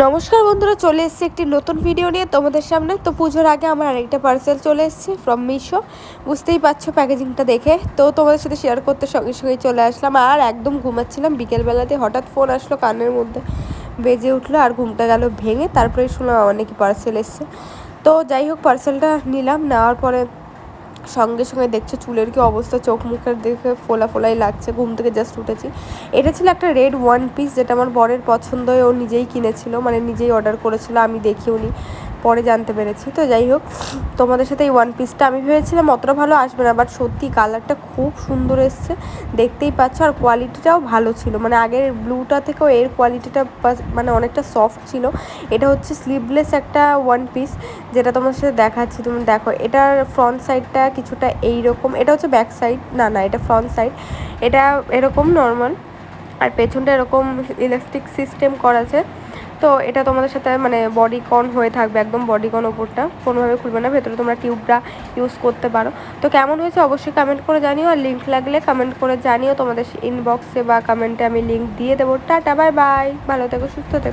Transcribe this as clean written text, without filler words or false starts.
নমস্কার বন্ধুরা, চলে এসেছি একটি নতুন ভিডিও নিয়ে তোমাদের সামনে। তো পুজোর আগে আমার আরেকটা পার্সেল চলে এসেছে ফ্রম মিশো। বুঝতেই পারছো প্যাকেজিংটা দেখে। তো তোমাদের সাথে শেয়ার করতে সঙ্গে সঙ্গেই চলে আসলাম। আর একদম ঘুমাচ্ছিলাম, বিকেলবেলাতে হঠাৎ ফোন আসলো কানের মধ্যে, বেজে উঠলো আর ঘুমটা গেল ভেঙে। তারপরে শুনলাম আমার নাকি পার্সেল এসছে। তো যাই হোক, পার্সেলটা নিলাম। নেওয়ার পরে সঙ্গে সঙ্গে দেখছো চুলের কি অবস্থা, চোখ মুখের দেখে ফোলা ফোলাই লাগছে। ঘুম থেকে জাস্ট উঠেছি। এটা ছিল একটা রেড ওয়ান পিস, যেটা আমার বরের পছন্দ হয়ে ও নিজেই কিনেছিল, মানে নিজেই অর্ডার করেছিল, আমি দেখিও নি, পরে জানতে পেরেছি। তো যাই হোক, তোমাদের সাথে এই ওয়ান পিসটা আমি ভেবেছিলাম অতটা ভালো আসবে না, বাট সত্যি কালারটা খুব সুন্দর এসছে, দেখতেই পাচ্ছ। আর কোয়ালিটিটাও ভালো ছিল, মানে আগের ব্লুটা থেকেও এর কোয়ালিটিটা মানে অনেকটা সফট ছিল। এটা হচ্ছে স্লিভলেস একটা ওয়ান পিস, যেটা তোমার সাথে দেখাচ্ছি, তুমি দেখো। এটার ফ্রন্ট সাইডটা কিছুটা এইরকম, এটা হচ্ছে ব্যাক সাইড, না এটা ফ্রন্ট সাইড। এটা এরকম নর্মাল, আর পেছনটা এরকম ইলাস্টিক সিস্টেম করা আছে। তো এটা তোমাদের সাথে মানে বডিকন হয়ে থাকবে, একদম বডিকন ওপরটা কোনোভাবে খুলবে না, ভেতরে তোমরা টিউবটা ইউজ করতে পারো। তো কেমন হয়েছে অবশ্যই কমেন্ট করে জানিও, আর লিঙ্ক লাগলে কমেন্ট করে জানিও, তোমাদের ইনবক্সে বা কমেন্টে আমি লিঙ্ক দিয়ে দেবো। টাটা, বাই বাই, ভালো থেকো, সুস্থ থেকো।